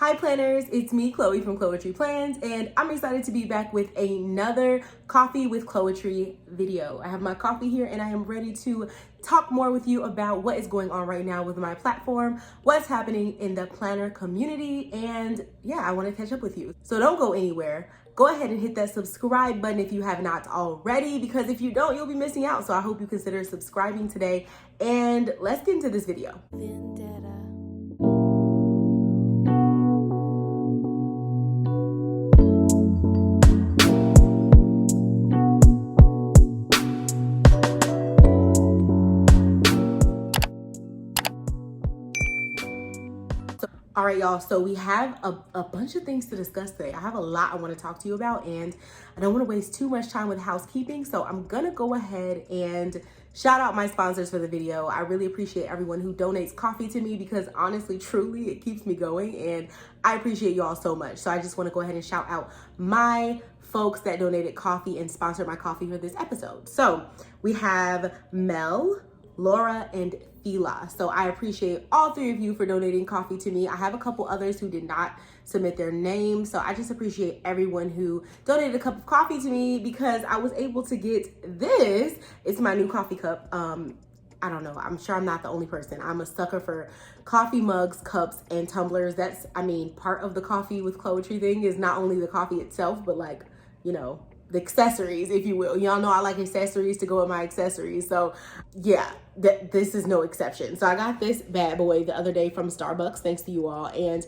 Hi planners, it's me, Chloe from Chloetry Plans, and I'm excited to be back with another Coffee with Chloetry video. I have my coffee here and I am ready to talk more with you about what is going on right now with my platform, what's happening in the planner community, and yeah, I want to catch up with you. So don't go anywhere. Go ahead and hit that subscribe button if you have not already, because if you don't, you'll be missing out. So I hope you consider subscribing today, and let's get into this video. All right, y'all, so we have a bunch of things to discuss today. I have a lot I want to talk to you about, and I don't want to waste too much time with housekeeping, so I'm gonna go ahead and shout out my sponsors for the video. I really appreciate everyone who donates coffee to me, because honestly, truly, it keeps me going, and I appreciate you all so much. So I just want to go ahead and shout out my folks that donated coffee and sponsored my coffee for this episode. So we have Mel, Laura, and Fila. So I appreciate all three of you for donating coffee to me. I have a couple others who did not submit their names. So I just appreciate everyone who donated a cup of coffee to me, because I was able to get this. It's my new coffee cup. I don't know. I'm sure I'm not the only person. I'm a sucker for coffee mugs, cups, and tumblers. That's, I mean, part of the Coffee with Chloetry thing is not only the coffee itself, but like, you know, the accessories, if you will. Y'all know I like accessories to go with my accessories. So yeah, this is no exception. So I got this bad boy the other day from Starbucks, thanks to you all. And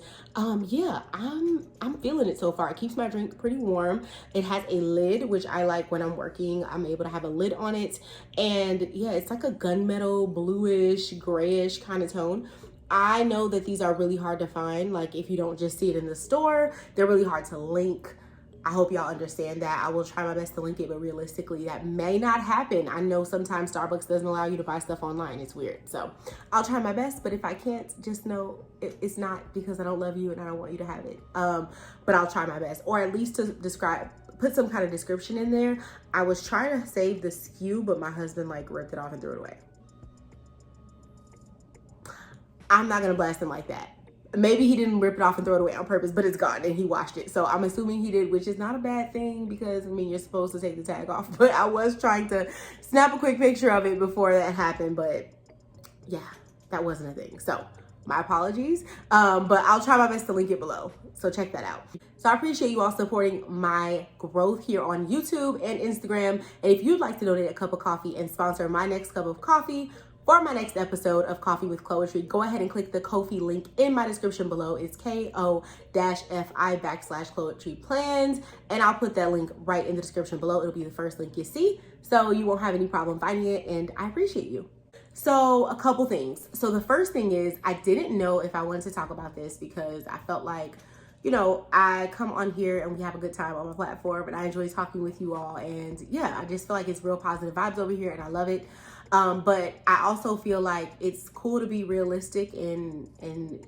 yeah, I'm feeling it so far. It keeps my drink pretty warm. It has a lid, which I like when I'm working. I'm able to have a lid on it. And yeah, it's like a gunmetal, bluish, grayish kind of tone. I know that these are really hard to find. Like if you don't just see it in the store, they're really hard to link. I hope y'all understand that. I will try my best to link it, but realistically, that may not happen. I know sometimes Starbucks doesn't allow you to buy stuff online. It's weird. So I'll try my best, but if I can't, just know it's not because I don't love you and I don't want you to have it. But I'll try my best, or at least to put some kind of description in there. I was trying to save the SKU, but my husband like ripped it off and threw it away. I'm not gonna blast him like that. Maybe he didn't rip it off and throw it away on purpose, but it's gone and he washed it. So I'm assuming he did, which is not a bad thing, because I mean, you're supposed to take the tag off, but I was trying to snap a quick picture of it before that happened. But yeah, that wasn't a thing. So my apologies, but I'll try my best to link it below. So check that out. So I appreciate you all supporting my growth here on YouTube and Instagram. And if you'd like to donate a cup of coffee and sponsor my next cup of coffee, for my next episode of Coffee with Chloetry, go ahead and click the Ko-fi link in my description below. It's ko-fi.Chloetry Plans, and I'll put that link right in the description below. It'll be the first link you see, so you won't have any problem finding it, and I appreciate you. So a couple things. So the first thing is, I didn't know if I wanted to talk about this, because I felt like, you know, I come on here and we have a good time on my platform, and I enjoy talking with you all, and yeah, I just feel like it's real positive vibes over here and I love it. But I also feel like it's cool to be realistic and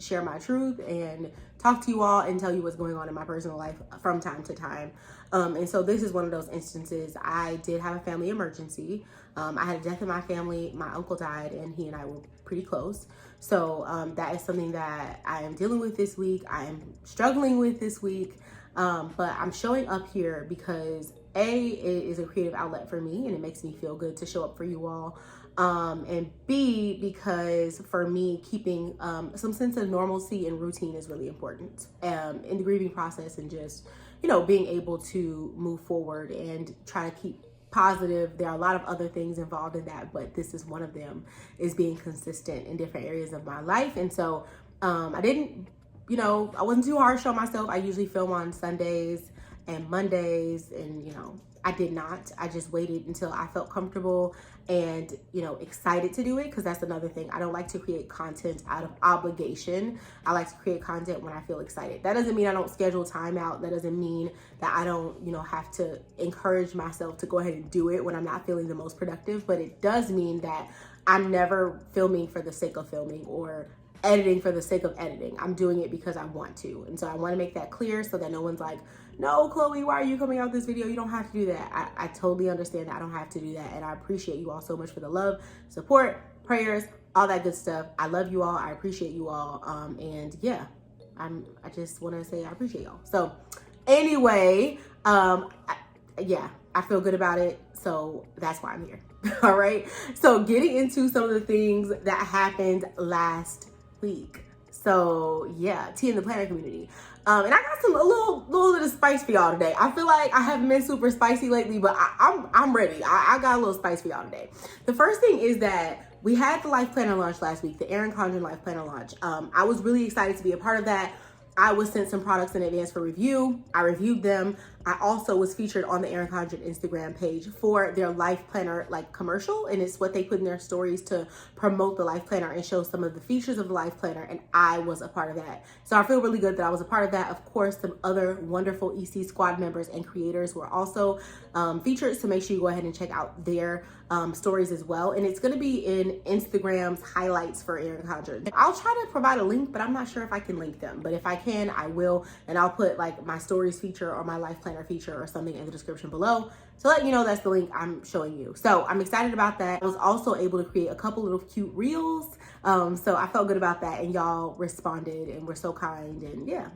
share my truth and talk to you all and tell you what's going on in my personal life from time to time. And so this is one of those instances. I did have a family emergency. I had a death in my family. My uncle died and he and I were pretty close. So that is something that I am dealing with this week. I am struggling with this week. But I'm showing up here because A, it is a creative outlet for me and it makes me feel good to show up for you all. And B, because for me, keeping some sense of normalcy and routine is really important in the grieving process, and just, you know, being able to move forward and try to keep positive. There are a lot of other things involved in that, but this is one of them, is being consistent in different areas of my life. And so I didn't, you know, I wasn't too harsh on myself. I usually film on Sundays and Mondays, and, you know, I did not. I just waited until I felt comfortable and, you know, excited to do it, because that's another thing. I don't like to create content out of obligation. I like to create content when I feel excited. That doesn't mean I don't schedule time out. That doesn't mean that I don't, you know, have to encourage myself to go ahead and do it when I'm not feeling the most productive. But it does mean that I'm never filming for the sake of filming or editing for the sake of editing. I'm doing it because I want to. And so I want to make that clear so that no one's like, no, Chloe, why are you coming out this video? You don't have to do that. I totally understand that I don't have to do that. And I appreciate you all so much for the love, support, prayers, all that good stuff. I love you all. I appreciate you all. And yeah, I just want to say I appreciate y'all. So anyway, yeah, I feel good about it. So that's why I'm here. All right. So getting into some of the things that happened last week. So yeah, tea in the planner community. And I got a little bit of spice for y'all today. I feel like I haven't been super spicy lately, but I'm ready. I got a little spice for y'all today. The first thing is that we had the Life Planner launch last week, the Erin Condren Life Planner launch. I was really excited to be a part of that. I was sent some products in advance for review. I reviewed them. I also was featured on the Erin Condren Instagram page for their Life Planner like commercial, and it's what they put in their stories to promote the Life Planner and show some of the features of the Life Planner, and I was a part of that. So I feel really good that I was a part of that. Of course, some other wonderful EC squad members and creators were also featured, so make sure you go ahead and check out their stories as well. And it's going to be in Instagram's highlights for Erin Condren. I'll try to provide a link, but I'm not sure if I can link them. But if I can, I will. And I'll put like my stories feature or my Life Planner feature or something in the description below to let you know that's the link I'm showing you. So I'm excited about that. I was also able to create a couple little cute reels. So I felt good about that, and y'all responded and were so kind. And yeah,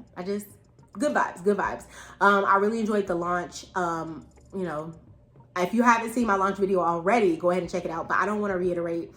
good vibes. I really enjoyed the launch. You know, if you haven't seen my launch video already, go ahead and check it out. But I don't want to reiterate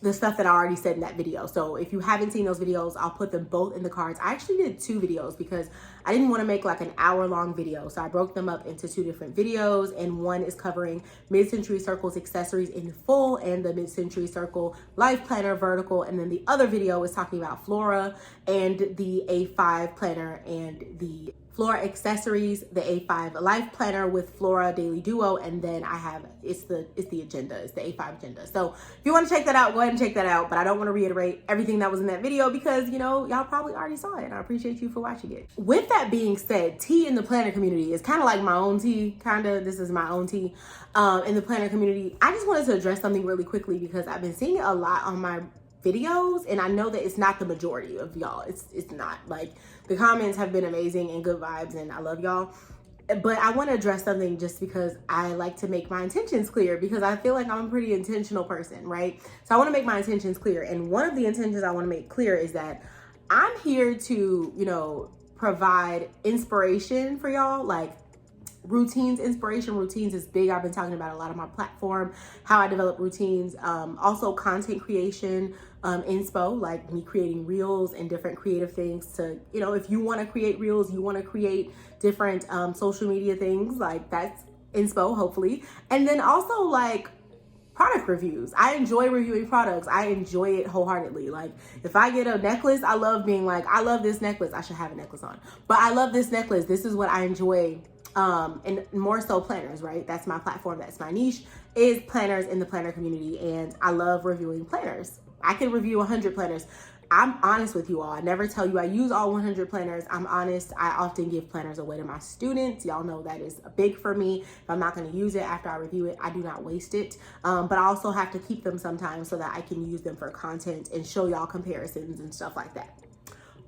the stuff that I already said in that video. So if you haven't seen those videos, I'll put them both in the cards. I actually did 2 videos because I didn't want to make like an hour-long video. So I broke them up into 2 different videos, and one is covering Mid-Century Circle's accessories in full and the Mid-Century Circle Life Planner vertical. And then the other video is talking about Flora and the A5 planner and the Flora accessories, the A5 Life Planner with Flora Daily Duo, and then I have it's the agenda, it's the A5 agenda. So if you want to check that out, go ahead and check that out. But I don't want to reiterate everything that was in that video because, you know, y'all probably already saw it, and I appreciate you for watching it. With that being said, tea in the planner community is kind of like my own tea, this is my own tea in the planner community. I just wanted to address something really quickly because I've been seeing it a lot on my videos, and I know that it's not the majority of y'all. It's not. Like, the comments have been amazing and good vibes, and I love y'all. But I want to address something just because I like to make my intentions clear, because I feel like I'm a pretty intentional person, right? So I want to make my intentions clear. And one of the intentions I want to make clear is that I'm here to, you know, provide inspiration for y'all, like routines. Inspiration routines is big. I've been talking about a lot on my platform, how I develop routines. Also content creation, inspo, like me creating reels and different creative things to, you know, if you want to create reels, you want to create different social media things, like that's inspo, hopefully. And then also like product reviews. I enjoy reviewing products. I enjoy it wholeheartedly. Like if I get a necklace, I love being like, I love this necklace. I should have a necklace on, but I love this necklace. This is what I enjoy. And more so planners, right? That's my platform. That's my niche, is planners in the planner community. And I love reviewing planners. I can review 100 planners. I'm honest with you all. I never tell you I use all 100 planners. I'm honest. I often give planners away to my students. Y'all know that is big for me. If I'm not going to use it after I review it, I do not waste it. But I also have to keep them sometimes so that I can use them for content and show y'all comparisons and stuff like that.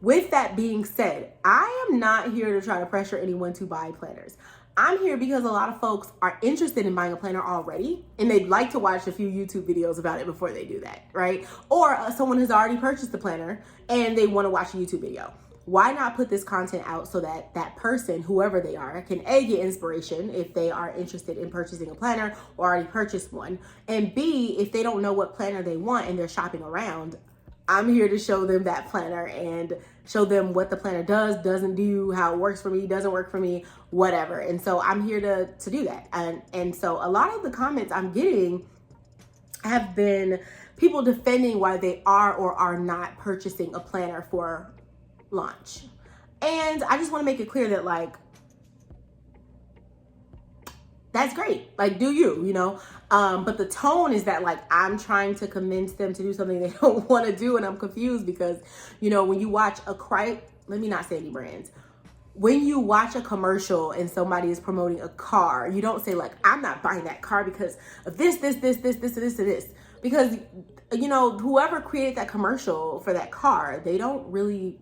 With that being said, I am not here to try to pressure anyone to buy planners. I'm here because a lot of folks are interested in buying a planner already, and they'd like to watch a few YouTube videos about it before they do that, right? Or someone has already purchased the planner and they want to watch a YouTube video. Why not put this content out so that that person, whoever they are, can A, get inspiration if they are interested in purchasing a planner or already purchased one, and B, if they don't know what planner they want and they're shopping around, I'm here to show them that planner and show them what the planner does, doesn't do, how it works for me, doesn't work for me, whatever. And so I'm here to do that. And so a lot of the comments I'm getting have been people defending why they are or are not purchasing a planner for launch. And I just want to make it clear that, like, that's great. Like, do you, you know? But the tone is that, like, I'm trying to convince them to do something they don't want to do. And I'm confused because, you know, when you watch let me not say any brands. When you watch a commercial and somebody is promoting a car, you don't say like, I'm not buying that car because of this, and this. Because, you know, whoever created that commercial for that car, they don't really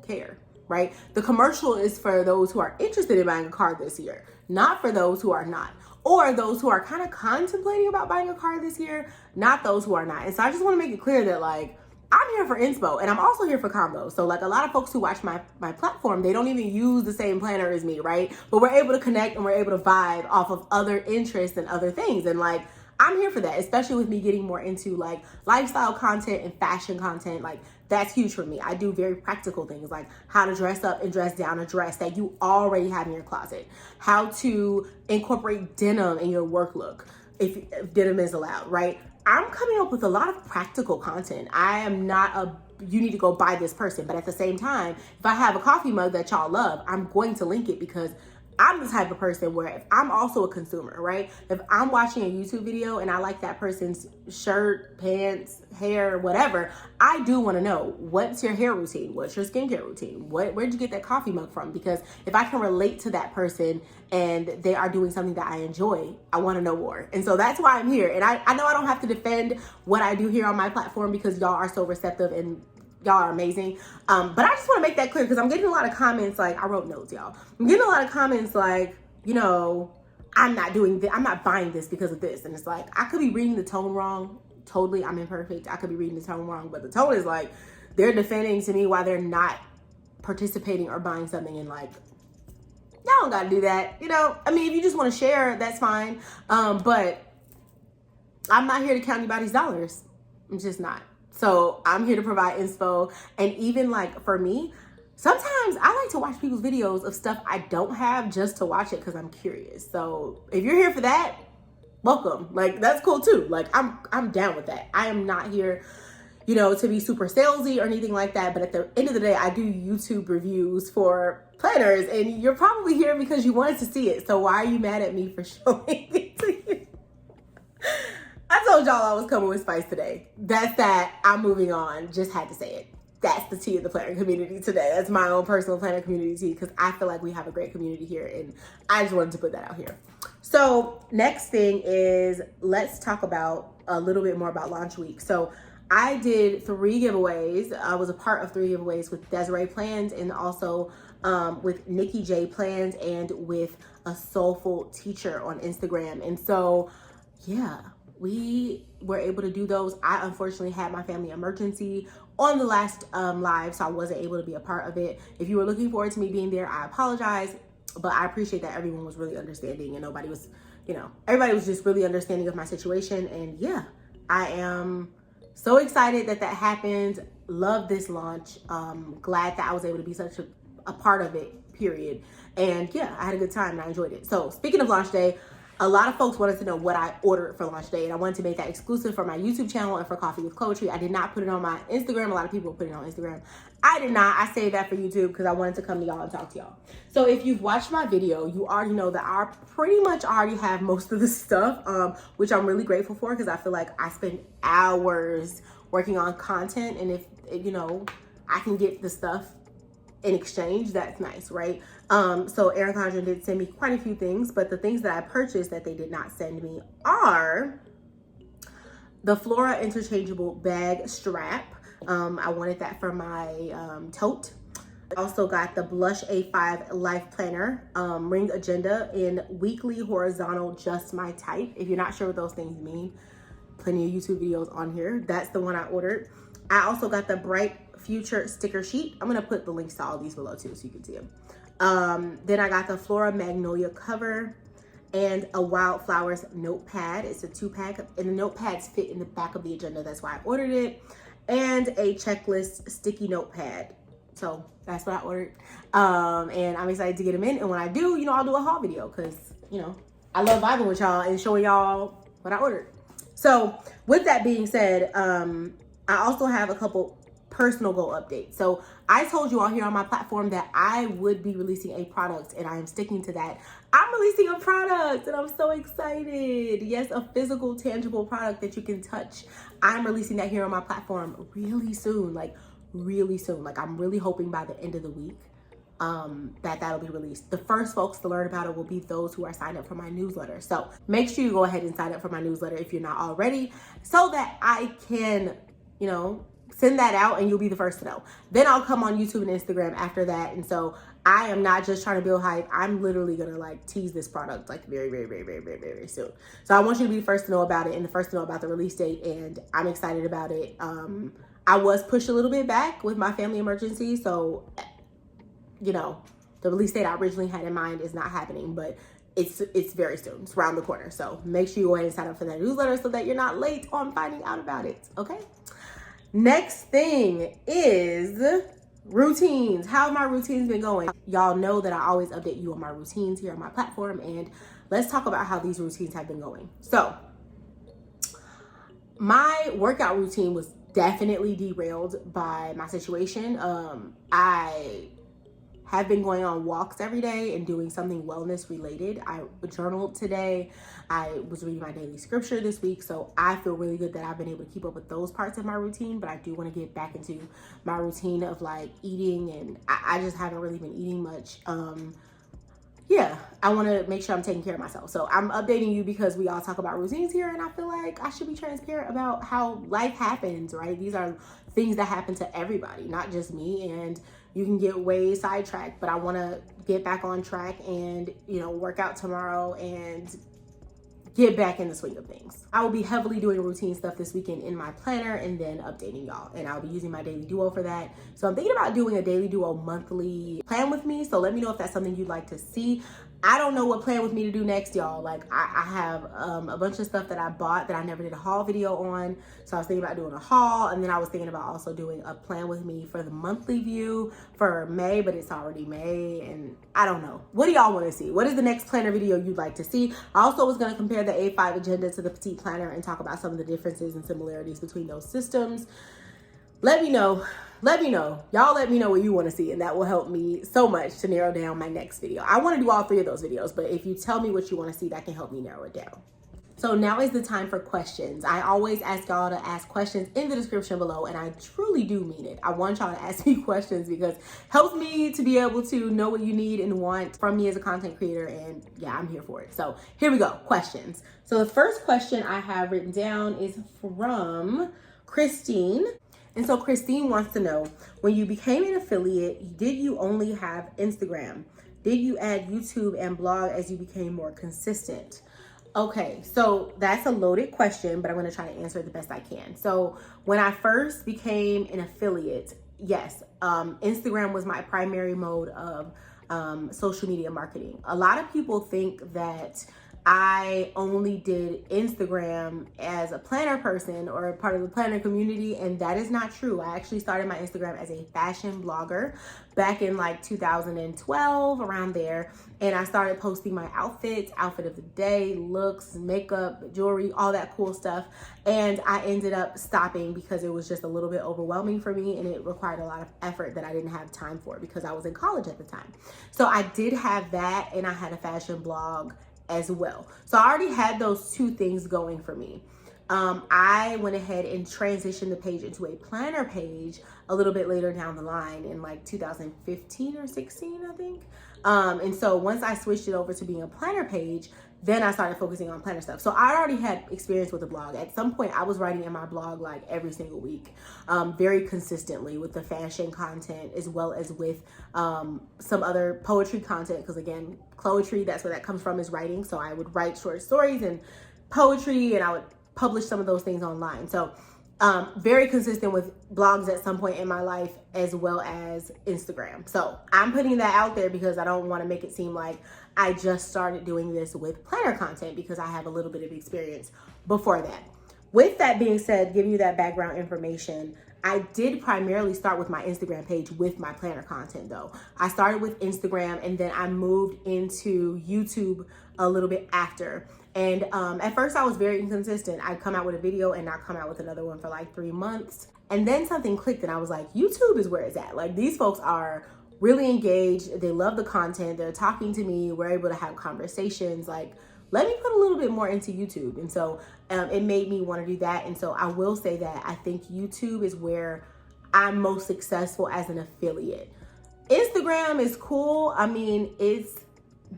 care, right? The commercial is for those who are interested in buying a car this year, not for those who are not. Or those who are kind of contemplating about buying a car this year, not those who are not. And so I just want to make it clear that, like, I'm here for inspo and I'm also here for combos. So like a lot of folks who watch my platform, they don't even use the same planner as me, right? But we're able to connect and we're able to vibe off of other interests and other things. And like, I'm here for that, especially with me getting more into like lifestyle content and fashion content. Like that's huge for me. I do very practical things like how to dress up and dress down a dress that you already have in your closet, how to incorporate denim in your work look if denim is allowed, right? I'm coming up with a lot of practical content. I am not a you need to go buy this person, but at the same time, if I have a coffee mug that y'all love, I'm going to link it because I'm the type of person where if I'm also a consumer, right? If I'm watching a YouTube video and I like that person's shirt, pants, hair, whatever, I do want to know, what's your hair routine? What's your skincare routine? Where'd you get that coffee mug from? Because if I can relate to that person and they are doing something that I enjoy, I want to know more. And so that's why I'm here. And I know I don't have to defend what I do here on my platform because y'all are so receptive and y'all are amazing. But I just want to make that clear because I'm getting a lot of comments like, I wrote notes, y'all. I'm getting a lot of comments like, you know, I'm not doing this, I'm not buying this because of this. And it's like, I could be reading the tone wrong. Totally, I'm imperfect. I could be reading the tone wrong, but the tone is like, they're defending to me why they're not participating or buying something and like, y'all don't gotta do that. You know, I mean, if you just want to share, that's fine. But I'm not here to count anybody's dollars. I'm just not. So I'm here to provide inspo. And even like for me, sometimes I like to watch people's videos of stuff I don't have just to watch it because I'm curious. So if you're here for that, welcome. Like that's cool too. Like I'm down with that. I am not here, you know, to be super salesy or anything like that. But at the end of the day, I do YouTube reviews for planners and you're probably here because you wanted to see it. So why are you mad at me for showing it to you? I told y'all I was coming with spice today. That's that. I'm moving on. Just had to say it. That's the tea of the planner community today. That's my own personal planner community tea because I feel like we have a great community here and I just wanted to put that out here. So next thing is let's talk about a little bit more about launch week. So I did 3 giveaways. I was a part of 3 giveaways with Desiree Plans and also with Nikki J Plans and with a soulful teacher on Instagram. And so, yeah, we were able to do those. I unfortunately had my family emergency on the last live, so I wasn't able to be a part of it. If you were looking forward to me being there, I apologize, but I appreciate that everyone was really understanding and nobody was, you know, everybody was just really understanding of my situation. And yeah, I am so excited that that happened. Love this launch. Glad that I was able to be such a part of it, period. And yeah, I had a good time and I enjoyed it. So speaking of launch day, a lot of folks wanted to know what I ordered for launch day, and I wanted to make that exclusive for my YouTube channel and for Coffee with Chloetry. I did not put it on my Instagram. A lot of people put it on Instagram. I did not. I saved that for YouTube because I wanted to come to y'all and talk to y'all. So if you've watched my video, you already know that I pretty much already have most of the stuff, which I'm really grateful for because I feel like I spend hours working on content, and if, you know, I can get the stuff in exchange, that's nice, right? So Erin Condren did send me quite a few things, but the things that I purchased that they did not send me are the Flora interchangeable bag strap. I wanted that for my tote. I also got the Blush A5 Life Planner Ring Agenda in weekly horizontal, just my type. If you're not sure what those things mean, plenty of YouTube videos on here. That's the one I ordered. I also got the Bright Future sticker sheet. I'm gonna put the links to all these below too so you can see them. Then I got the Flora Magnolia cover and a Wildflowers notepad. It's a 2-pack and the notepads fit in the back of the agenda. That's why I ordered it. And a checklist sticky notepad. So that's what I ordered. And I'm excited to get them in. And when I do, you know, I'll do a haul video because, you know, I love vibing with y'all and showing y'all what I ordered. So with that being said, I also have a couple personal goal updates. So I told you all here on my platform that I would be releasing a product and I am sticking to that. I'm releasing a product and I'm so excited. Yes, a physical, tangible product that you can touch. I'm releasing that here on my platform really soon, like really soon. Like I'm really hoping by the end of the week that'll be released. The first folks to learn about it will be those who are signed up for my newsletter. So make sure you go ahead and sign up for my newsletter if you're not already, so that I can, you know, send that out and you'll be the first to know. Then I'll come on YouTube and Instagram after that. And so I am not just trying to build hype. I'm literally gonna like tease this product like very, very, very, very, very, very soon. So I want you to be the first to know about it and the first to know about the release date. And I'm excited about it. I was pushed a little bit back with my family emergency. So, you know, the release date I originally had in mind is not happening, but it's very soon. It's around the corner. So make sure you go ahead and sign up for that newsletter so that you're not late on finding out about it. Okay. Next thing is routines. How have my routines been going? Y'all know that I always update you on my routines here on my platform, and let's talk about how these routines have been going. So my workout routine was definitely derailed by my situation. I have been going on walks every day and doing something wellness related. I journaled today. I was reading my daily scripture this week. So I feel really good that I've been able to keep up with those parts of my routine, but I do want to get back into my routine of like eating, and I just haven't really been eating much. Yeah, I want to make sure I'm taking care of myself. So I'm updating you because we all talk about routines here, and I feel like I should be transparent about how life happens, right? These are things that happen to everybody, not just me, and you can get way sidetracked, but I want to get back on track and, you know, work out tomorrow and get back in the swing of things. I will be heavily doing routine stuff this weekend in my planner and then updating y'all. And I'll be using my daily duo for that. So I'm thinking about doing a daily duo monthly plan with me. So let me know if that's something you'd like to see. I don't know what plan with me to do next, y'all. Like I have a bunch of stuff that I bought that I never did a haul video on. So I was thinking about doing a haul, and then I was thinking about also doing a plan with me for the monthly view for May, but it's already May, and I don't know. What do y'all want to see? What is the next planner video you'd like to see? I also was going to compare the A5 agenda to the petite planner and talk about some of the differences and similarities between those systems. Let me know. Y'all let me know what you want to see, and that will help me so much to narrow down my next video. I want to do all 3 of those videos, but if you tell me what you want to see, that can help me narrow it down. So now is the time for questions. I always ask y'all to ask questions in the description below, and I truly do mean it. I want y'all to ask me questions because it helps me to be able to know what you need and want from me as a content creator, and yeah, I'm here for it. So here we go, questions. So the first question I have written down is from Christine. And so Christine wants to know, when you became an affiliate, did you only have Instagram? Did you add YouTube and blog as you became more consistent? Okay, so that's a loaded question, but I'm going to try to answer it the best I can. So when I first became an affiliate, yes, Instagram was my primary mode of social media marketing. A lot of people think that I only did Instagram as a planner person or a part of the planner community, and that is not true. I actually started my Instagram as a fashion blogger back in like 2012, around there, and I started posting my outfits, outfit of the day, looks, makeup, jewelry, all that cool stuff, and I ended up stopping because it was just a little bit overwhelming for me, and it required a lot of effort that I didn't have time for because I was in college at the time. So I did have that, and I had a fashion blog as well. So I already had those 2 things going for me. I went ahead and transitioned the page into a planner page a little bit later down the line in like 2015 or 16, I think. And so once I switched it over to being a planner page, then I started focusing on planner stuff. So I already had experience with the blog. At some point, I was writing in my blog like every single week, very consistently with the fashion content as well as with some other poetry content. Because again, Chloetry, that's where that comes from, is writing. So I would write short stories and poetry, and I would publish some of those things online. So very consistent with blogs at some point in my life, as well as Instagram. So I'm putting that out there because I don't want to make it seem like I just started doing this with planner content, because I have a little bit of experience before that. With that being said, giving you that background information, I did primarily start with my Instagram page with my planner content though. I started with Instagram, and then I moved into YouTube a little bit after. And at first I was very inconsistent. I'd come out with a video and not come out with another one for like 3 months. And then something clicked, and I was like, YouTube is where it's at. Like, these folks are really engaged. They love the content. They're talking to me. We're able to have conversations. Like, let me put a little bit more into YouTube. And so it made me want to do that. And so I will say that I think YouTube is where I'm most successful as an affiliate. Instagram is cool. I mean, it's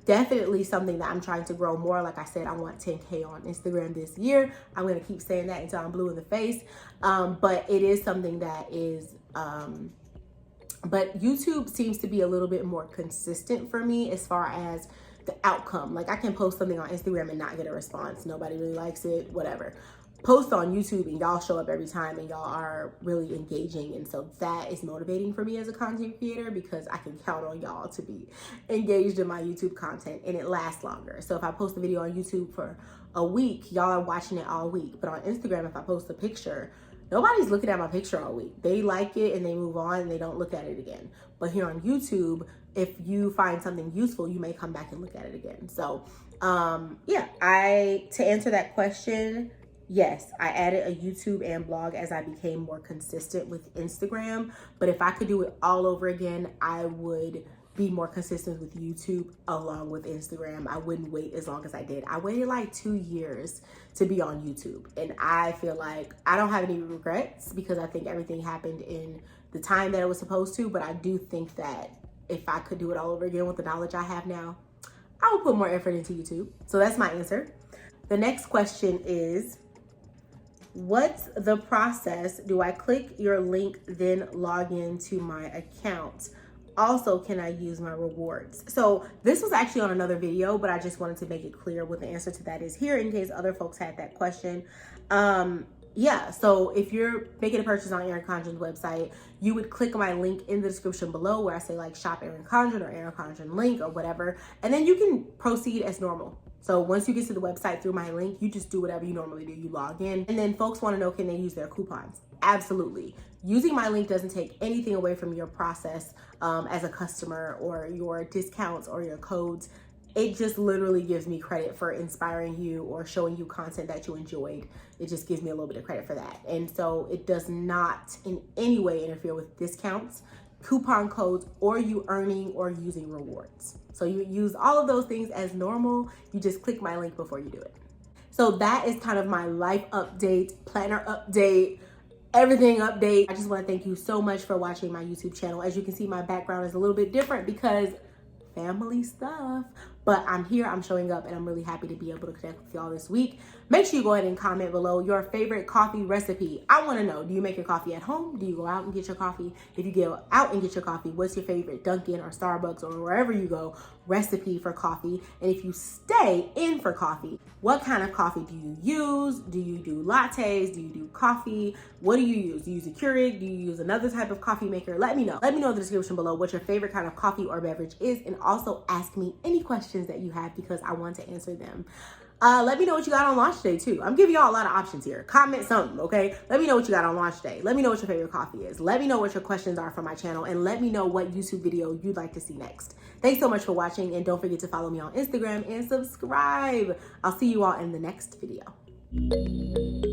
definitely something that I'm trying to grow more. Like I said, I want 10K on Instagram this year. I'm going to keep saying that until I'm blue in the face. But it is something that is, but YouTube seems to be a little bit more consistent for me as far as the outcome. Like, I can post something on Instagram and not get a response. Nobody really likes it, whatever. post on YouTube and y'all show up every time and y'all are really engaging. And so that is motivating for me as a content creator, because I can count on y'all to be engaged in my YouTube content and it lasts longer. So if I post a video on YouTube for a week, y'all are watching it all week. But on Instagram, if I post a picture, nobody's looking at my picture all week. They like it and they move on and they don't look at it again. But here on YouTube, if you find something useful, you may come back and look at it again. So yeah, to answer that question, yes, I added a YouTube and blog as I became more consistent with Instagram. But if I could do it all over again, I would be more consistent with YouTube along with Instagram. I wouldn't wait as long as I did. I waited like 2 years to be on YouTube. And I feel like I don't have any regrets, because I think everything happened in the time that it was supposed to. But I do think that if I could do it all over again with the knowledge I have now, I would put more effort into YouTube. So that's my answer. The next question is, what's the process? Do I click your link, then log into my account? Also, can I use my rewards? So this was actually on another video, but I just wanted to make it clear what the answer to that is here in case other folks had that question. Yeah, so if you're making a purchase on Erin Condren's website, you would click my link in the description below where I say like shop Erin Condren or Erin Condren link or whatever, and then you can proceed as normal. So once you get to the website through my link, you just do whatever you normally do. You log in, and then folks want to know, can they use their coupons? Absolutely. Using my link doesn't take anything away from your process as a customer, or your discounts or your codes. It just literally gives me credit for inspiring you or showing you content that you enjoyed. It just gives me a little bit of credit for that. And so it does not in any way interfere with discounts, coupon codes, or you earning or using rewards. So you use all of those things as normal. You just click my link before you do it. So that is kind of my life update, planner update, everything update. I just want to thank you so much for watching my YouTube channel. As you can see, my background is a little bit different because family stuff, but I'm here, I'm showing up, and I'm really happy to be able to connect with y'all this week. Make sure you go ahead and comment below your favorite coffee recipe. I want to know, do you make your coffee at home? Do you go out and get your coffee? If you go out and get your coffee, what's your favorite Dunkin' or Starbucks or wherever you go recipe for coffee? And if you stay in for coffee, what kind of coffee do you use? Do you do lattes? Do you do coffee? What do you use? Do you use a Keurig? Do you use another type of coffee maker? Let me know. Let me know in the description below what your favorite kind of coffee or beverage is, and also ask me any questions that you have because I want to answer them. Let me know what you got on launch day too. I'm giving y'all a lot of options here. Comment something, okay? Let me know what you got on launch day. Let me know what your favorite coffee is. Let me know what your questions are for my channel, and let me know what YouTube video you'd like to see next. Thanks so much for watching, and don't forget to follow me on Instagram and subscribe. I'll see you all in the next video.